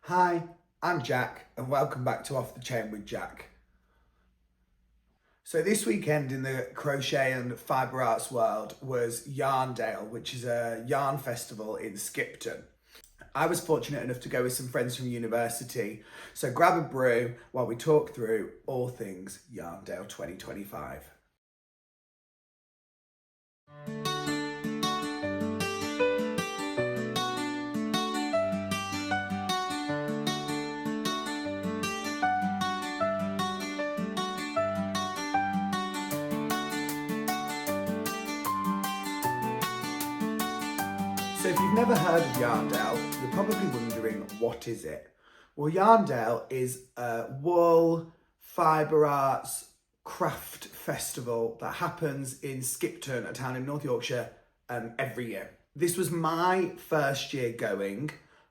Hi, I'm Jack and welcome back to Off the Chain with Jack. So this weekend in the crochet and fibre arts world was Yarndale, which is a yarn festival in Skipton. I was fortunate enough to go with some friends from university, so grab a brew while we talk through all things Yarndale 2025. So if you've never heard of Yarndale, you're probably wondering, what is it? Well, Yarndale is a wool, fibre arts, craft festival that happens in Skipton, a town in North Yorkshire, every year. This was my first year going,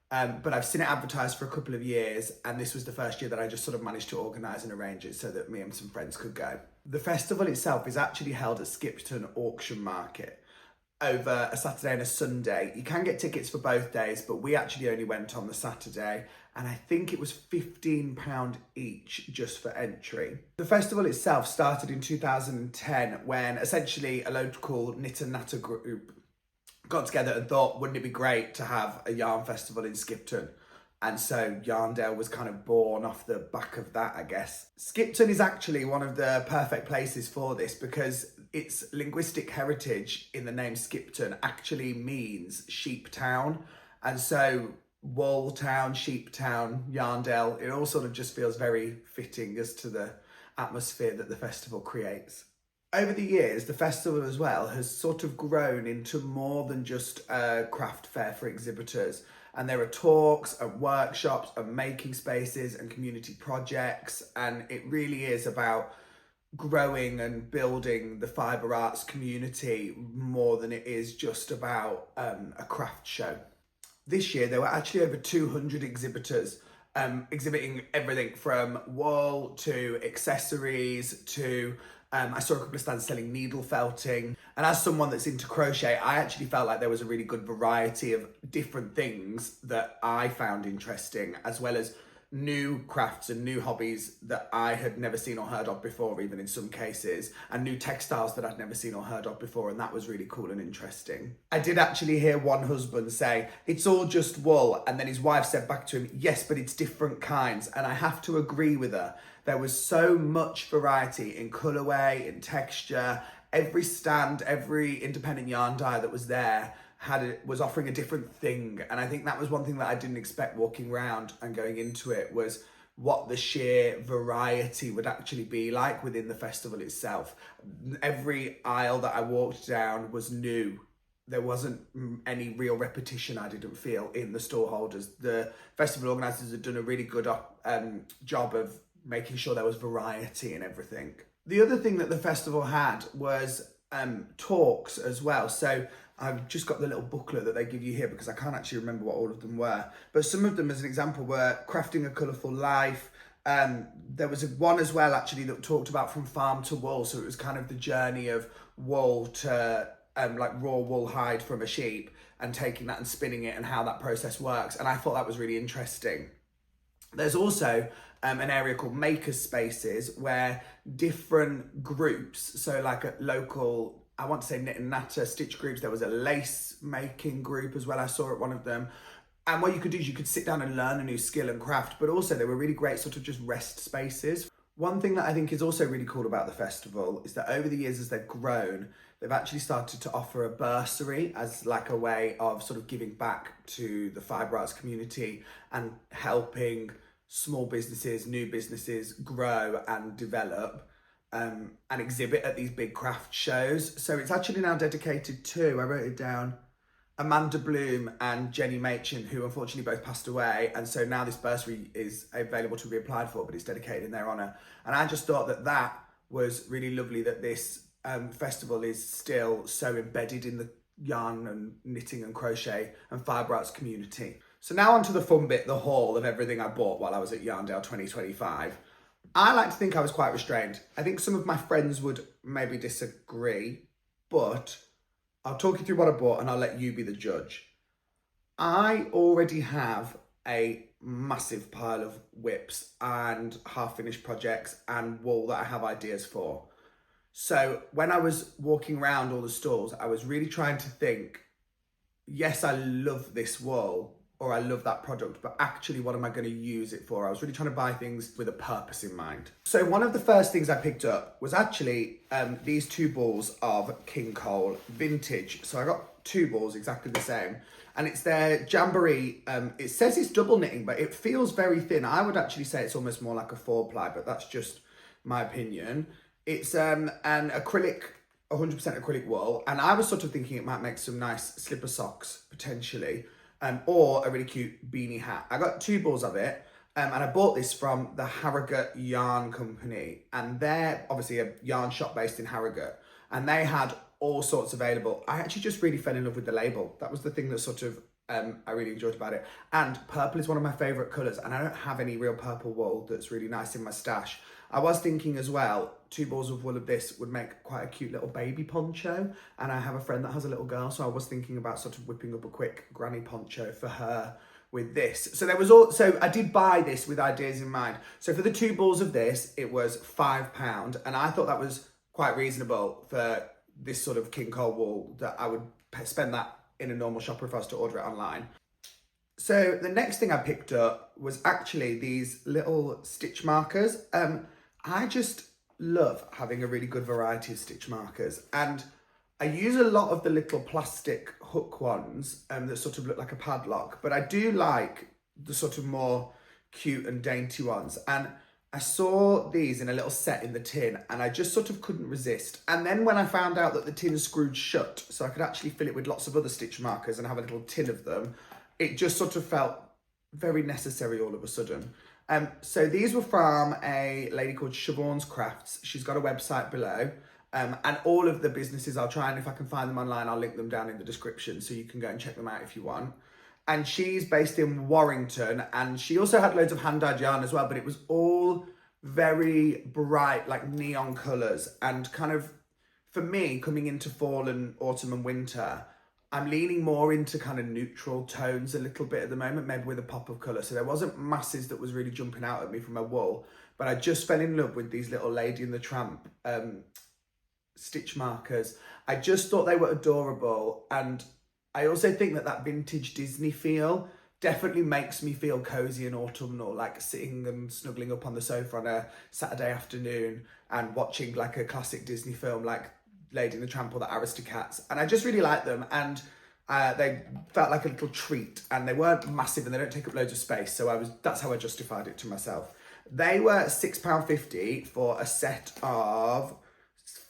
but I've seen it advertised for a couple of years, and this was the first year that I just sort of managed to organise and arrange it so that me and some friends could go. The festival itself is actually held at Skipton Auction Market over a Saturday and a Sunday. You can get tickets for both days, but we actually only went on the Saturday, and I think it was £15 each just for entry. The festival itself started in 2010 when essentially a local knit and natter group got together and thought, wouldn't it be great to have a yarn festival in Skipton? And so Yarndale was kind of born off the back of that, I guess. Skipton is actually one of the perfect places for this because its linguistic heritage in the name Skipton actually means sheep town. And so wool town, sheep town, Yarndale, it all sort of just feels very fitting as to the atmosphere that the festival creates. Over the years, the festival as well has sort of grown into more than just a craft fair for exhibitors. And there are talks and workshops and making spaces and community projects. And it really is about growing and building the fibre arts community more than it is just about a craft show. This year, there were actually over 200 exhibitors exhibiting everything from wool to accessories to I saw a couple of stands selling needle felting. And as someone that's into crochet, I actually felt like there was a really good variety of different things that I found interesting, as well as new crafts and new hobbies that I had never seen or heard of before, even in some cases, and new textiles that I'd never seen or heard of before, and that was really cool and interesting. I did actually hear one husband say, it's all just wool, and then his wife said back to him, yes, but it's different kinds, and I have to agree with her. There was so much variety in colourway, in texture. Every stand, every independent yarn dyer that was there was offering a different thing, and I think that was one thing that I didn't expect walking around and going into it, was what the sheer variety would actually be like within the festival itself. Every aisle that I walked down was new. There wasn't any real repetition, I didn't feel, in the stall holders. The festival organisers had done a really good job of making sure there was variety in everything. The other thing that the festival had was talks as well. So I've just got the little booklet that they give you here because I can't actually remember what all of them were. But some of them, as an example, were crafting a colourful life. There was one as well, actually, that talked about from farm to wool. So it was kind of the journey of wool to like raw wool hide from a sheep and taking that and spinning it and how that process works. And I thought that was really interesting. There's also an area called Makers Spaces where different groups, so like a local, I want to say knit and natter, stitch groups, there was a lace making group as well, I saw at one of them. And what you could do is you could sit down and learn a new skill and craft, but also they were really great sort of just rest spaces. One thing that I think is also really cool about the festival is that over the years as they've grown, they've actually started to offer a bursary as like a way of sort of giving back to the fibre arts community and helping small businesses, new businesses grow and develop and exhibit at these big craft shows. So it's actually now dedicated to, I wrote it down, Amanda Bloom and Jenny Machin, who unfortunately both passed away. And so now this bursary is available to be applied for, but it's dedicated in their honour. And I just thought that that was really lovely, that this festival is still so embedded in the yarn and knitting and crochet and fibre arts community. So now onto the fun bit, the haul of everything I bought while I was at Yarndale 2025. I like to think I was quite restrained. I think some of my friends would maybe disagree, but I'll talk you through what I bought and I'll let you be the judge. I already have a massive pile of whips and half-finished projects and wool that I have ideas for. So when I was walking around all the stalls, I was really trying to think, yes, I love this wool or I love that product, but actually what am I going to use it for? I was really trying to buy things with a purpose in mind. So one of the first things I picked up was actually these 2 balls of King Cole vintage. So I got 2 balls exactly the same, and it's their Jamboree. It says it's double knitting, but it feels very thin. I would actually say it's almost more like a 4-ply, but that's just my opinion. It's an acrylic, 100% acrylic wool, and I was sort of thinking it might make some nice slipper socks potentially, or a really cute beanie hat. I got 2 balls of it, and I bought this from the Harrogate Yarn Company, and they're obviously a yarn shop based in Harrogate, and they had all sorts available. I actually just really fell in love with the label. That was the thing that sort of I really enjoyed about it. And purple is one of my favourite colours, and I don't have any real purple wool that's really nice in my stash. I was thinking as well, 2 balls of wool of this would make quite a cute little baby poncho, and I have a friend that has a little girl, so I was thinking about sort of whipping up a quick granny poncho for her with this. So I did buy this with ideas in mind. So for the 2 balls of this, it was £5, and I thought that was quite reasonable for this sort of King Cole wool, that I would spend that in a normal shop if I was to order it online. So the next thing I picked up was actually these little stitch markers. I just love having a really good variety of stitch markers, and I use a lot of the little plastic hook ones that sort of look like a padlock, but I do like the sort of more cute and dainty ones. And I saw these in a little set in the tin, and I just sort of couldn't resist. And then when I found out that the tin screwed shut, so I could actually fill it with lots of other stitch markers and have a little tin of them, it just sort of felt very necessary all of a sudden. So these were from a lady called Siobhan's Crafts. She's got a website below, and all of the businesses, I'll try, and if I can find them online, I'll link them down in the description so you can go and check them out if you want. And she's based in Warrington, and she also had loads of hand-dyed yarn as well, but it was all very bright, like neon colours. And kind of, for me, coming into fall and autumn and winter, I'm leaning more into kind of neutral tones a little bit at the moment, maybe with a pop of colour. So there wasn't masses that was really jumping out at me from my wool, but I just fell in love with these little Lady and the Tramp stitch markers. I just thought they were adorable, and I also think that vintage Disney feel definitely makes me feel cosy and autumnal, like sitting and snuggling up on the sofa on a Saturday afternoon and watching like a classic Disney film like Lady and the Tramp or the Aristocats. And I just really like them, and they felt like a little treat, and they weren't massive and they don't take up loads of space, so that's how I justified it to myself. They were £6.50 for a set of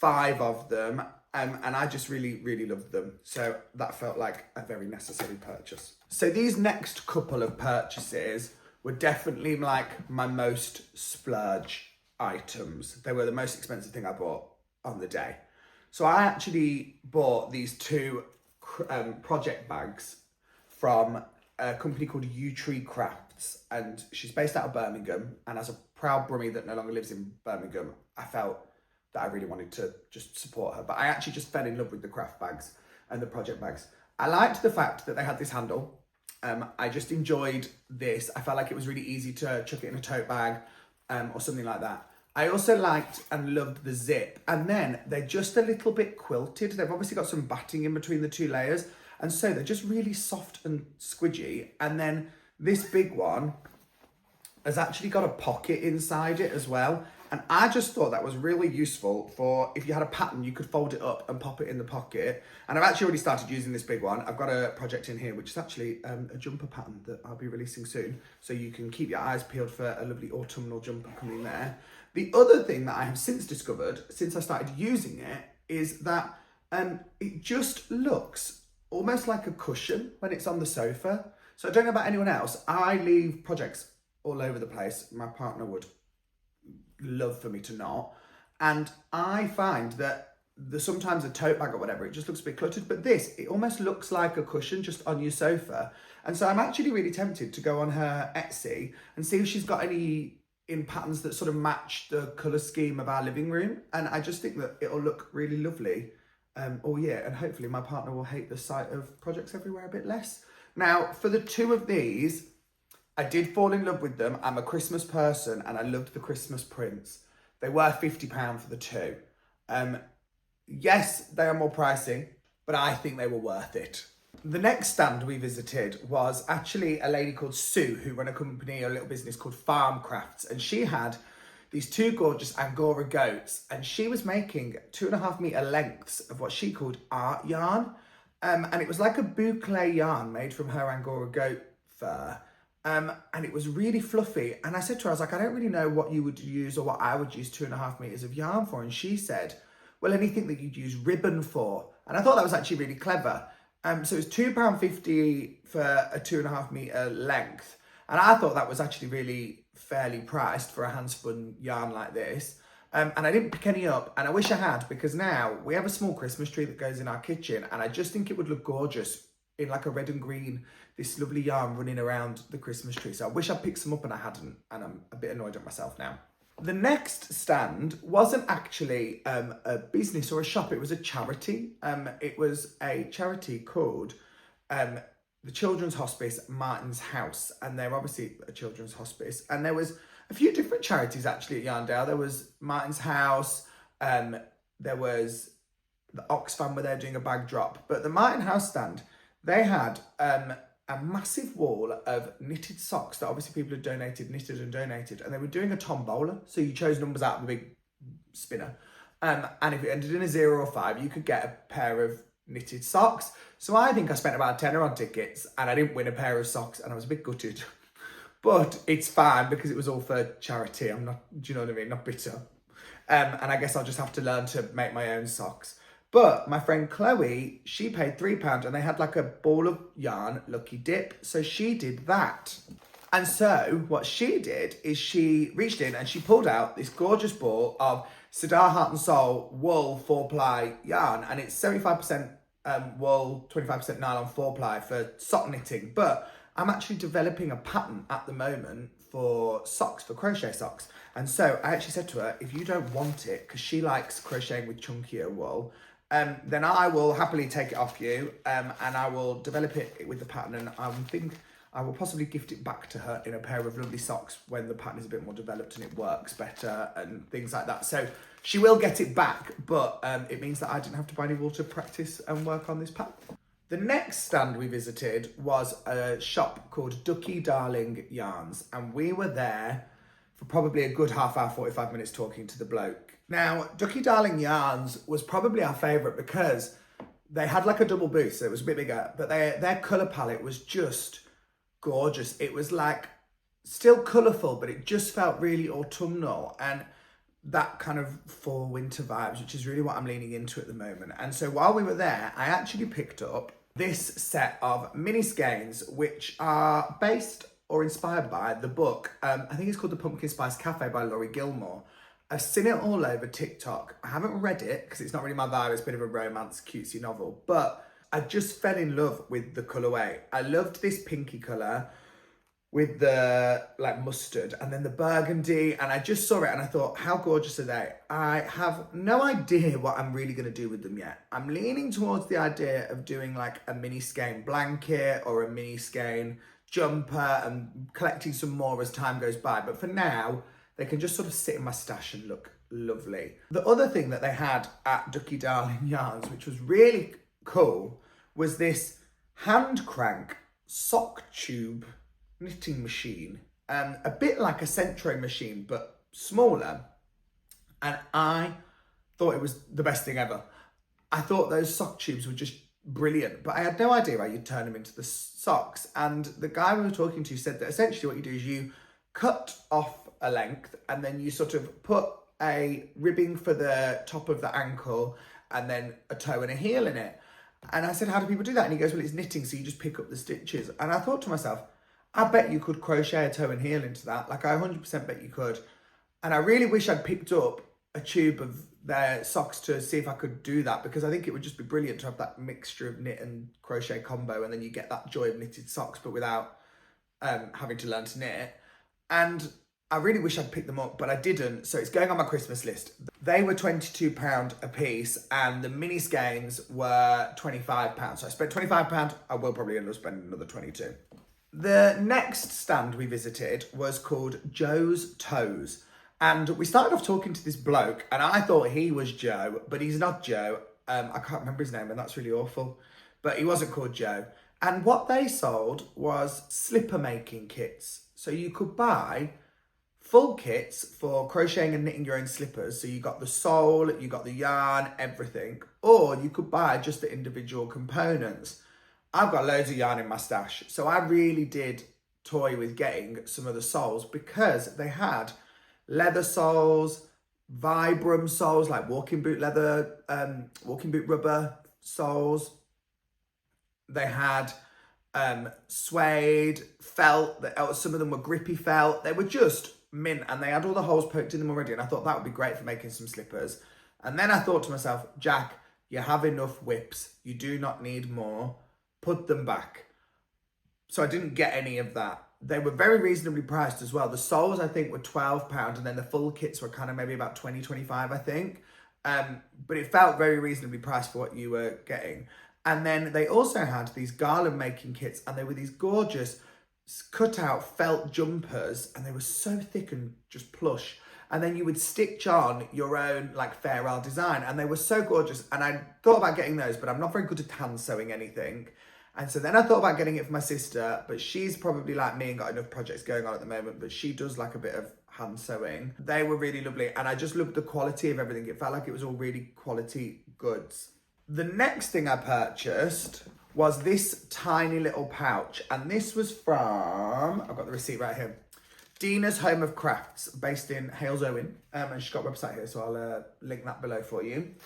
5 of them, and I just really loved them, so that felt like a very necessary purchase. So these next couple of purchases were definitely like my most splurge items. They were the most expensive thing I bought on the day. So I actually bought these 2 project bags from a company called Tree Crafts, and she's based out of Birmingham, and as a proud Brummie that no longer lives in Birmingham, I felt that I really wanted to just support her. But I actually just fell in love with the craft bags and the project bags. I liked the fact that they had this handle. I just enjoyed this. I felt like it was really easy to chuck it in a tote bag or something like that. I also liked and loved the zip, and then they're just a little bit quilted. They've obviously got some batting in between the 2 layers, and so they're just really soft and squidgy. And then this big one has actually got a pocket inside it as well. And I just thought that was really useful for if you had a pattern, you could fold it up and pop it in the pocket. And I've actually already started using this big one. I've got a project in here, which is actually a jumper pattern that I'll be releasing soon. So you can keep your eyes peeled for a lovely autumnal jumper coming there. The other thing that I have since discovered, since I started using it, is that it just looks almost like a cushion when it's on the sofa. So I don't know about anyone else. I leave projects all over the place. My partner would love for me to not. And I find that sometimes a tote bag or whatever, it just looks a bit cluttered. But this, it almost looks like a cushion just on your sofa. And so I'm actually really tempted to go on her Etsy and see if she's got any in patterns that sort of match the colour scheme of our living room. And I just think that it'll look really lovely all year. And hopefully my partner will hate the sight of projects everywhere a bit less. Now, for the 2 of these, I did fall in love with them. I'm a Christmas person and I loved the Christmas prints. They were £50 for the two. Yes, they are more pricey, but I think they were worth it. The next stand we visited was actually a lady called Sue, who ran a company, a little business called Farm Crafts, and she had these two gorgeous Angora goats, and she was making 2.5 metre lengths of what she called art yarn. And it was like a boucle yarn made from her Angora goat fur. And it was really fluffy. And I said to her, I was like, I don't really know what you would use or what I would use 2.5 metres of yarn for. And she said, well, anything that you'd use ribbon for. And I thought that was actually really clever. So it was £2.50 for a 2.5 metre length. And I thought that was actually really fairly priced for a hand-spun yarn like this. And I didn't pick any up, and I wish I had, because now we have a small Christmas tree that goes in our kitchen, and I just think it would look gorgeous in like a red and green, this lovely yarn running around the Christmas tree. So I wish I'd picked some up and I hadn't, and I'm a bit annoyed at myself now. The next stand wasn't actually a business or a shop, it was a charity. It was a charity called the Children's Hospice Martin's House, and they're obviously a children's hospice, and there was a few different charities actually at Yarndale. There was Martin's House, there was the Oxfam where they're doing a bag drop, but the Martin House stand, they had a massive wall of knitted socks that obviously people had knitted and donated, and they were doing a tombola, so you chose numbers out of the big spinner, and if it ended in a 0 or 5, you could get a pair of knitted socks. So I think I spent about a tenner on tickets, and I didn't win a pair of socks, and I was a bit gutted. But it's fine because it was all for charity. I'm not, do you know what I mean? Not bitter. And I guess I'll just have to learn to make my own socks. But my friend Chloe, she paid £3 and they had like a ball of yarn, Lucky Dip. So she did that. And so what she did is she reached in and she pulled out this gorgeous ball of Sadar Heart and Soul wool 4-ply yarn. And it's 75% wool, 25% nylon 4-ply for sock knitting. But I'm actually developing a pattern at the moment for socks, for crochet socks. And so I actually said to her, if you don't want it, because she likes crocheting with chunkier wool, then I will happily take it off you and I will develop it with the pattern, and I think I will possibly gift it back to her in a pair of lovely socks when the pattern is a bit more developed and it works better and things like that. So she will get it back, but it means that I didn't have to buy any wool to practice and work on this pattern. The next stand we visited was a shop called Ducky Darling Yarns, and we were there for probably a good half hour, 45 minutes talking to the bloke. Now, Ducky Darling Yarns was probably our favourite because they had like a double booth, so it was a bit bigger, but their colour palette was just gorgeous. It was like still colourful, but it just felt really autumnal and that kind of fall winter vibes, which is really what I'm leaning into at the moment. And so while we were there, I actually picked up this set of mini skeins, which are based or inspired by the book. I think it's called The Pumpkin Spice Cafe by Laurie Gilmore. I've seen it all over TikTok. I haven't read it because it's not really my vibe. It's a bit of a romance, cutesy novel, but I just fell in love with the colourway. I loved this pinky colour with the like mustard and then the burgundy, and I just saw it and I thought, how gorgeous are they? I have no idea what I'm really going to do with them yet. I'm leaning towards the idea of doing like a mini skein blanket or a mini skein jumper and collecting some more as time goes by, but for now they can just sort of sit in my stash and look lovely. The other thing that they had at Ducky Darling Yarns, which was really cool, was this hand crank sock tube knitting machine, a bit like a Centro machine but smaller, and I thought it was the best thing ever. I thought those sock tubes were just brilliant, but I had no idea how you'd turn them into the socks. And the guy we were talking to said that essentially what you do is you cut off a length and then you sort of put a ribbing for the top of the ankle and then a toe and a heel in it. And I said, how do people do that? And he goes, well, it's knitting, so you just pick up the stitches. And I thought to myself, I bet you could crochet a toe and heel into that. Like, I 100% bet you could. And I really wish I'd picked up a tube of their socks to see if I could do that, because I think it would just be brilliant to have that mixture of knit and crochet combo, and then you get that joy of knitted socks, but without having to learn to knit. And I really wish I'd picked them up, but I didn't. So it's going on my Christmas list. They were £22 a piece, and the mini skeins were £25. So I spent £25. I will probably end up spending another 22. The next stand we visited was called Joe's Toes. And we started off talking to this bloke, and I thought he was Joe, but he's not Joe. I can't remember his name, and that's really awful. But he wasn't called Joe. And what they sold was slipper making kits. So you could buy full kits for crocheting and knitting your own slippers. So you got the sole, you got the yarn, everything. Or you could buy just the individual components. I've got loads of yarn in my stash. So I really did toy with getting some of the soles because they had leather soles, Vibram soles, like walking boot leather, walking boot rubber soles. They had suede, felt, some of them were grippy felt. They were just mint, and they had all the holes poked in them already, and I thought that would be great for making some slippers. And then I thought to myself, Jack, you have enough whips. You do not need more. Put them back. So I didn't get any of that. They were very reasonably priced as well. The soles, I think, were £12, and then the full kits were kind of maybe about 20, 25, I think. But it felt very reasonably priced for what you were getting. And then they also had these garland making kits, and they were these gorgeous cut out felt jumpers, and they were so thick and just plush. And then you would stitch on your own like Fair design, and they were so gorgeous. And I thought about getting those, but I'm not very good at hand sewing anything. And so then I thought about getting it for my sister, but she's probably like me and got enough projects going on at the moment, but she does like a bit of hand sewing. They were really lovely, and I just loved the quality of everything. It felt like it was all really quality goods. The next thing I purchased was this tiny little pouch, and this was from, I've got the receipt right here, Dina's Home of Crafts, based in Hales Owen, and she's got a website here, so I'll link that below for you.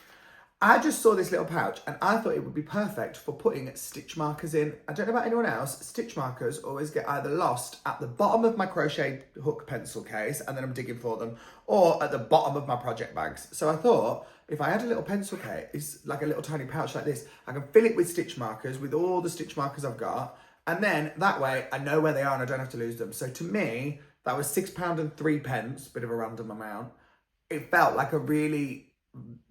I just saw this little pouch and I thought it would be perfect for putting stitch markers in. I don't know about anyone else, stitch markers always get either lost at the bottom of my crochet hook pencil case and then I'm digging for them, or at the bottom of my project bags. So I thought if I had a little pencil case, like a little tiny pouch like this, I can fill it with stitch markers, with all the stitch markers I've got, and then that way I know where they are and I don't have to lose them. So to me, that was £6.03, bit of a random amount. It felt like a really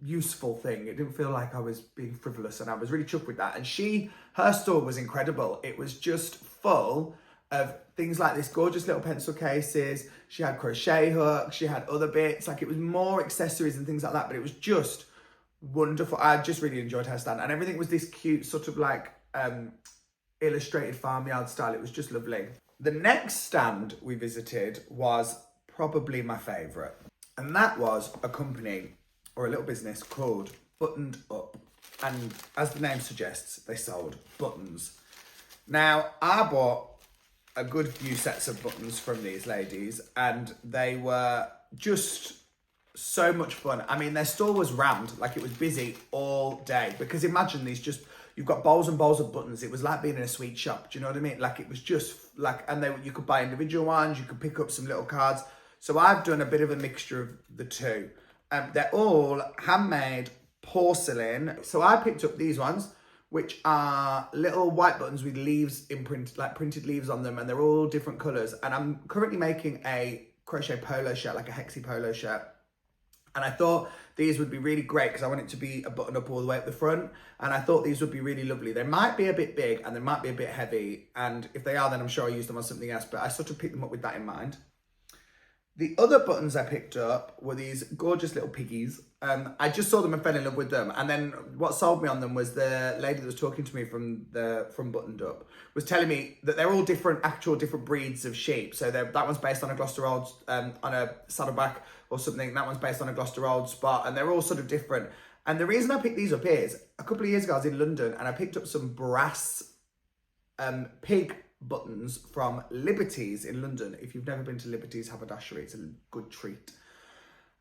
useful thing. It didn't feel like I was being frivolous, and I was really chuffed with that. And her store was incredible. It was just full of things like this, gorgeous little pencil cases. She had crochet hooks, she had other bits, like it was more accessories and things like that, but it was just wonderful. I just really enjoyed her stand, and everything was this cute sort of like illustrated farmyard style. It was just lovely. The next stand we visited was probably my favourite, and that was a company or a little business called Buttoned Up. And as the name suggests, they sold buttons. Now, I bought a good few sets of buttons from these ladies, and they were just so much fun. I mean, their store was rammed, like it was busy all day, because imagine you've got bowls and bowls of buttons. It was like being in a sweet shop, do you know what I mean? Like it was just like, and you could buy individual ones, you could pick up some little cards. So I've done a bit of a mixture of the two. They're all handmade porcelain. So I picked up these ones, which are little white buttons with leaves like printed leaves on them, and they're all different colours. And I'm currently making a crochet polo shirt, like a hexy polo shirt. And I thought these would be really great because I want it to be a button up all the way up the front. And I thought these would be really lovely. They might be a bit big and they might be a bit heavy. And if they are, then I'm sure I'll use them on something else. But I sort of picked them up with that in mind. The other buttons I picked up were these gorgeous little piggies. I just saw them and fell in love with them. And then what sold me on them was the lady that was talking to me from Buttoned Up was telling me that they're all different breeds of sheep. So that one's based on a Gloucester Old, on a saddleback or something. That one's based on a Gloucester Old spot, and they're all sort of different. And the reason I picked these up is a couple of years ago I was in London and I picked up some brass pig buttons from Liberties in London. If you've never been to Liberties haberdashery, it's a good treat.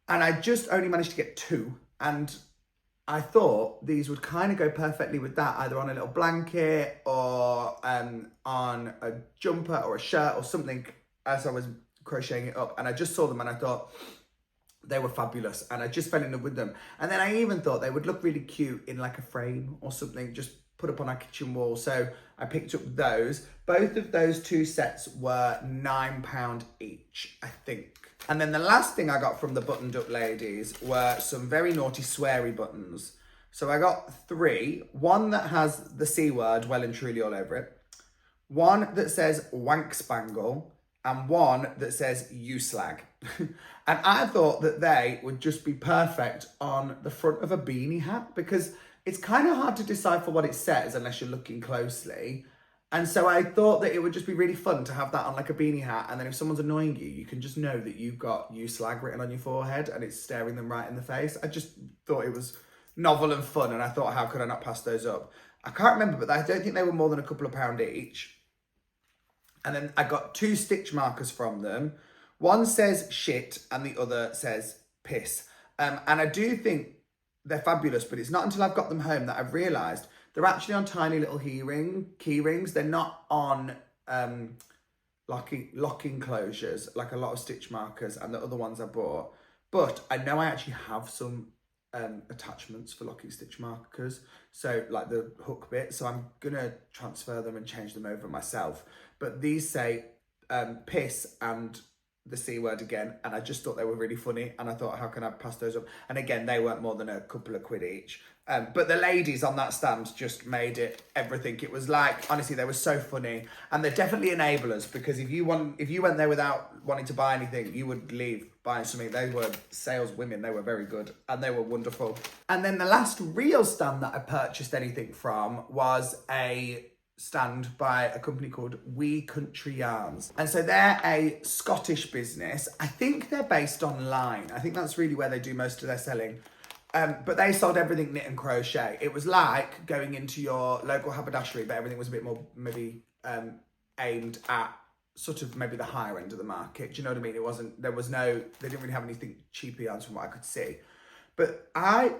And I just only managed to get two, and I thought these would kind of go perfectly with that, either on a little blanket or on a jumper or a shirt or something as I was crocheting it up. And I just saw them and I thought they were fabulous, and I just fell in love with them. And then I even thought they would look really cute in like a frame or something, just put up on our kitchen wall. So I picked up those. Both of those two sets were £9 each, I think. And then the last thing I got from the Buttoned Up ladies were some very naughty sweary buttons. So I got three. One that has the C word well and truly all over it. one that says wank spangle, and one that says you slag. And I thought that they would just be perfect on the front of a beanie hat, because it's kind of hard to decipher what it says unless you're looking closely. And so I thought that it would just be really fun to have that on like a beanie hat, and then if someone's annoying you, you can just know that you've got you slag written on your forehead and it's staring them right in the face. I just thought it was novel and fun, and I thought, how could I not pass those up? I can't remember, but I don't think they were more than a couple of pound each. And then I got 2 stitch markers from them. One says shit and the other says piss. And I do think they're fabulous, but it's not until I've got them home that I've realised they're actually on tiny little key rings. They're not on locking closures like a lot of stitch markers and the other ones I bought. But I know I actually have some attachments for locking stitch markers, so like the hook bit, so I'm gonna transfer them and change them over myself. But these say piss and the C word again, and I just thought they were really funny, and I thought, how can I pass those up? And again, they weren't more than a couple of quid each. But the ladies on that stand just made it everything. It was like, honestly, they were so funny, and they're definitely enablers, because if you went there without wanting to buy anything, you would leave buying something. They were sales women. They were very good, and they were wonderful. And then the last real stand that I purchased anything from was a stand by a company called We Country Yarns. And so they're a Scottish business. I think they're based online. I think that's really where they do most of their selling. But they sold everything knit and crochet. It was like going into your local haberdashery, but everything was a bit more maybe aimed at sort of maybe the higher end of the market. Do you know what I mean? They didn't really have anything cheaper yarns from what I could see. But I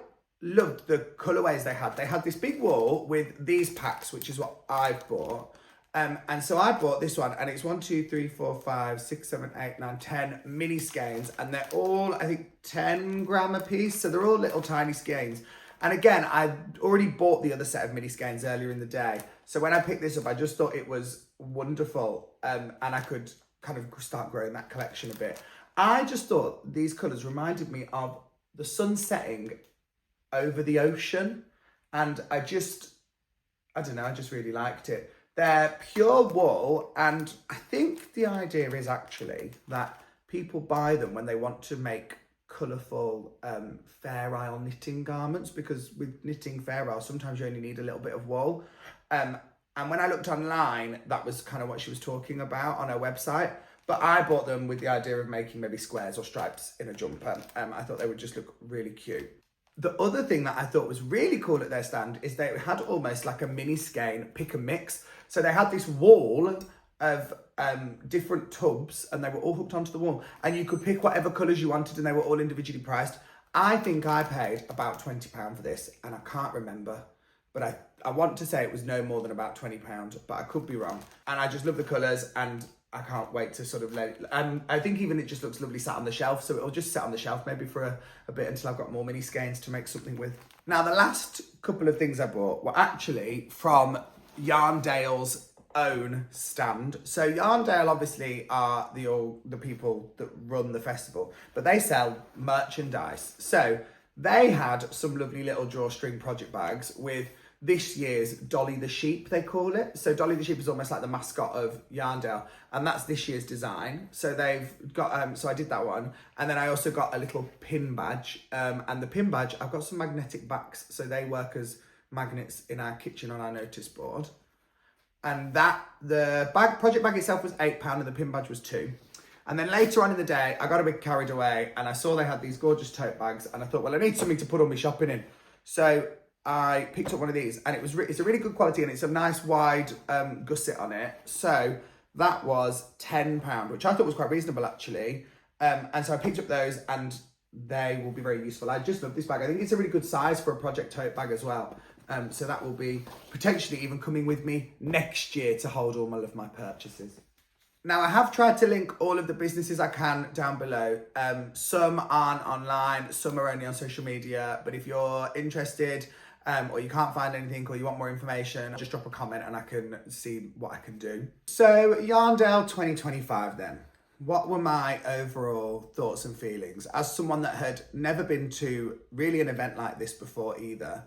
loved the colourways they had. They had this big wall with these packs, which is what I've bought. And so I bought this one, and it's 1, 2, 3, 4, 5, 6, 7, 8, 9, 10 mini skeins, and they're all, I think, 10 gram a piece. So they're all little tiny skeins. And again, I already bought the other set of mini skeins earlier in the day. So when I picked this up, I just thought it was wonderful, and I could kind of start growing that collection a bit. I just thought these colours reminded me of the sun setting over the ocean, and I just really liked it. They're pure wool, and I think the idea is actually that people buy them when they want to make colourful Fair Isle knitting garments, because with knitting Fair Isle, sometimes you only need a little bit of wool. And when I looked online, that was kind of what she was talking about on her website. But I bought them with the idea of making maybe squares or stripes in a jumper. I thought they would just look really cute. The other thing that I thought was really cool at their stand is they had almost like a mini skein pick and mix. So they had this wall of different tubs, and they were all hooked onto the wall, and you could pick whatever colours you wanted, and they were all individually priced. I think I paid about £20 for this, and I can't remember, but I want to say it was no more than about £20, but I could be wrong. And I just love the colours, and I can't wait to sort of let it, and I think even it just looks lovely sat on the shelf, so it'll just sit on the shelf maybe for a bit until I've got more mini skeins to make something with. Now, the last couple of things I bought were actually from Yarndale's own stand. So Yarndale obviously are the people that run the festival, but they sell merchandise. So they had some lovely little drawstring project bags with this year's Dolly the Sheep, they call it. So Dolly the Sheep is almost like the mascot of Yarndale, and that's this year's design. So they've got, so I did that one. And then I also got a little pin badge. And the pin badge, I've got some magnetic backs. So they work as magnets in our kitchen on our notice board. And the project bag itself was £8 and the pin badge was £2. And then later on in the day, I got a bit carried away and I saw they had these gorgeous tote bags, and I thought, well, I need something to put all my shopping in. So I picked up one of these, and it's a really good quality, and it's a nice wide gusset on it. So that was £10, which I thought was quite reasonable actually. And so I picked up those, and they will be very useful. I just love this bag. I think it's a really good size for a project tote bag as well. So that will be potentially even coming with me next year to hold all of my purchases. Now, I have tried to link all of the businesses I can down below. Some aren't online, some are only on social media. But if you're interested or you can't find anything or you want more information, just drop a comment and I can see what I can do. So Yarndale 2025 then. What were my overall thoughts and feelings? As someone that had never been to really an event like this before either,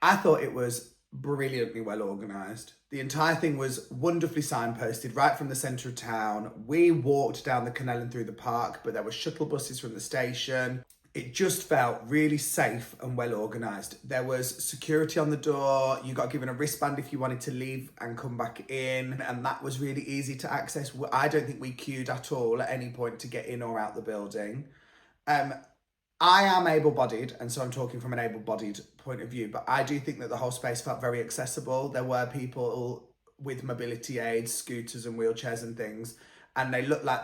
I thought it was brilliantly well organised. The entire thing was wonderfully signposted right from the centre of town. We walked down the canal and through the park, but there were shuttle buses from the station. It just felt really safe and well organised. There was security on the door. You got given a wristband if you wanted to leave and come back in, and that was really easy to access. I don't think we queued at all at any point to get in or out the building. I am able-bodied, and so I'm talking from an able-bodied point of view, but I do think that the whole space felt very accessible. There were people with mobility aids, scooters and wheelchairs and things, and they looked like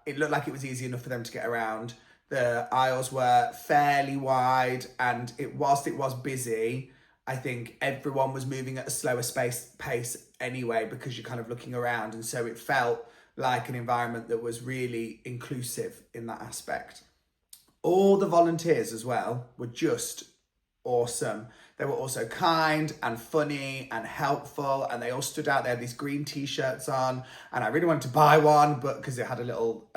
it looked like it was easy enough for them to get around. The aisles were fairly wide, and whilst it was busy, I think everyone was moving at a slower pace anyway, because you're kind of looking around, and so it felt like an environment that was really inclusive in that aspect. All the volunteers as well were just awesome. They were also kind and funny and helpful, and they all stood out. They had these green t-shirts on, and I really wanted to buy one, but because it had a little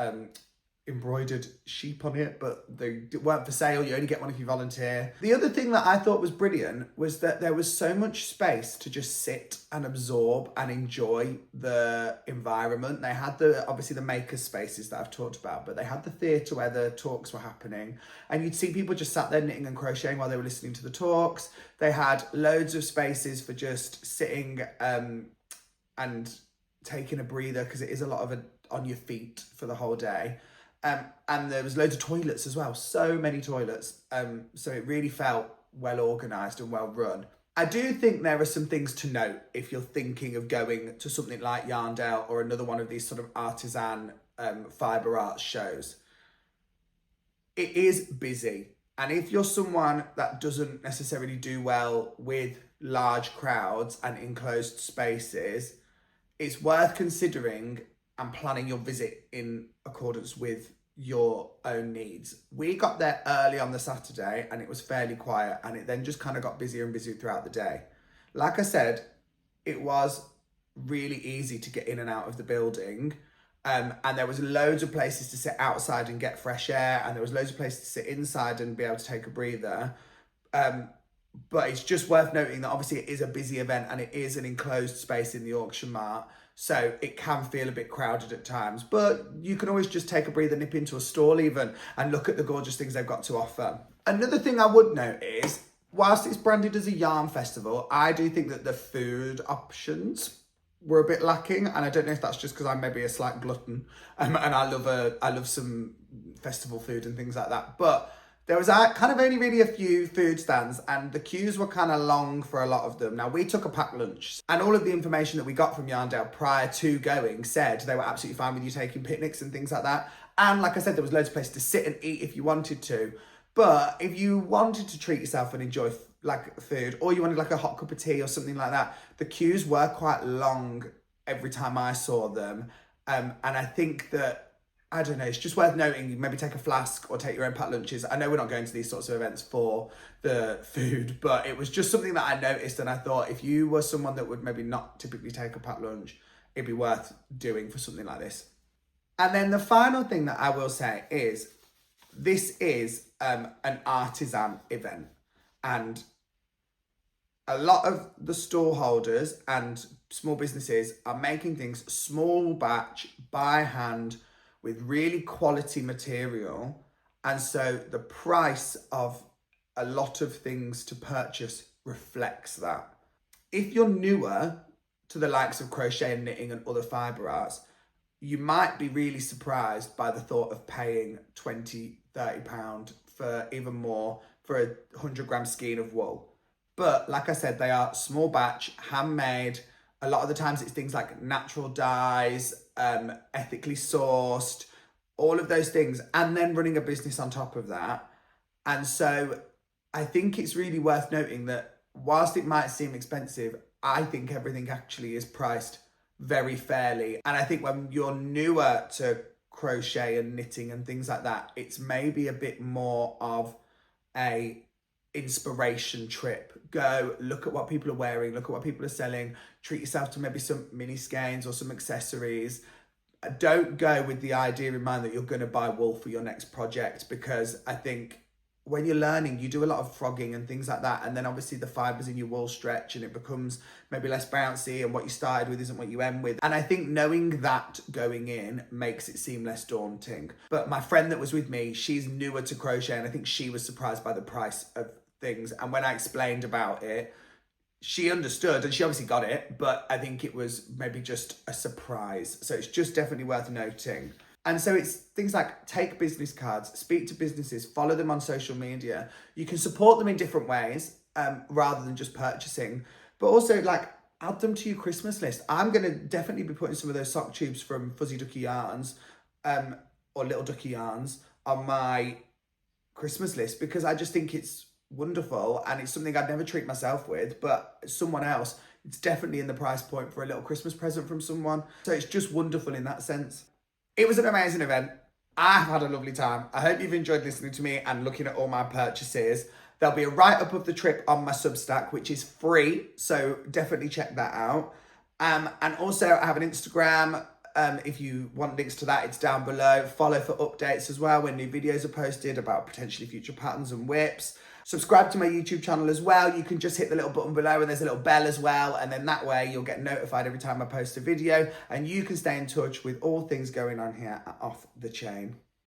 embroidered sheep on it, but they weren't for sale. You only get one if you volunteer. The other thing that I thought was brilliant was that there was so much space to just sit and absorb and enjoy the environment. They had obviously the maker spaces that I've talked about, but they had the theatre where the talks were happening, and you'd see people just sat there knitting and crocheting while they were listening to the talks. They had loads of spaces for just sitting and taking a breather, because it is a lot of on your feet for the whole day. And there was loads of toilets as well, so many toilets. So it really felt well organised and well run. I do think there are some things to note if you're thinking of going to something like Yarndale or another one of these sort of artisan fibre arts shows. It is busy. And if you're someone that doesn't necessarily do well with large crowds and enclosed spaces, it's worth considering and planning your visit in accordance with your own needs. We got there early on the Saturday and it was fairly quiet, and it then just kind of got busier and busier throughout the day. Like I said, it was really easy to get in and out of the building, and there was loads of places to sit outside and get fresh air, and there was loads of places to sit inside and be able to take a breather. But it's just worth noting that obviously it is a busy event and it is an enclosed space in the auction mart, so it can feel a bit crowded at times, but you can always just take a breather, nip into a stall even, and look at the gorgeous things they've got to offer. Another thing I would note is, whilst it's branded as a yarn festival, I do think that the food options were a bit lacking, and I don't know if that's just because I'm maybe a slight glutton, and I love some festival food and things like that, but there was kind of only really a few food stands, and the queues were kind of long for a lot of them. Now, we took a packed lunch, and all of the information that we got from Yarndale prior to going said they were absolutely fine with you taking picnics and things like that. And like I said, there was loads of places to sit and eat if you wanted to. But if you wanted to treat yourself and enjoy like food, or you wanted like a hot cup of tea or something like that, the queues were quite long every time I saw them. And I think that, I don't know, it's just worth noting, maybe take a flask or take your own packed lunches. I know we're not going to these sorts of events for the food, but it was just something that I noticed, and I thought if you were someone that would maybe not typically take a packed lunch, it'd be worth doing for something like this. And then the final thing that I will say is, this is an artisan event, and a lot of the stall holders and small businesses are making things small batch, by hand, with really quality material, and so the price of a lot of things to purchase reflects that. If you're newer to the likes of crochet and knitting and other fibre arts, you might be really surprised by the thought of paying £20-30 for even more for a 100-gram skein of wool. But like I said, they are small batch, handmade. A lot of the times it's things like natural dyes, ethically sourced, all of those things, and then running a business on top of that. And so I think it's really worth noting that whilst it might seem expensive, I think everything actually is priced very fairly. And I think when you're newer to crochet and knitting and things like that, it's maybe a bit more of a inspiration trip. Go look at what people are wearing, look at what people are selling, treat yourself to maybe some mini skeins or some accessories. Don't go with the idea in mind that you're going to buy wool for your next project, because I think when you're learning, you do a lot of frogging and things like that. And then obviously the fibres in your wool stretch and it becomes maybe less bouncy, and what you started with isn't what you end with. And I think knowing that going in makes it seem less daunting. But my friend that was with me, she's newer to crochet, and I think she was surprised by the price of things. And when I explained about it, she understood and she obviously got it, but I think it was maybe just a surprise. So it's just definitely worth noting. And so it's things like take business cards, speak to businesses, follow them on social media. You can support them in different ways rather than just purchasing, but also like add them to your Christmas list. I'm going to definitely be putting some of those sock tubes from Fuzzy Ducky Yarns or Little Ducky Yarns on my Christmas list, because I just think it's wonderful and it's something I'd never treat myself with, but someone else, it's definitely in the price point for a little Christmas present from someone. So it's just wonderful in that sense. It was an amazing event. I've had a lovely time. I hope you've enjoyed listening to me and looking at all my purchases. There'll be a write-up of the trip on my Substack, which is free, so definitely check that out. And also I have an Instagram. If you want links to that, it's down below. Follow for updates as well when new videos are posted about potentially future patterns and whips. Subscribe to my YouTube channel as well. You can just hit the little button below and there's a little bell as well. And then that way you'll get notified every time I post a video, and you can stay in touch with all things going on here at Off the Chain.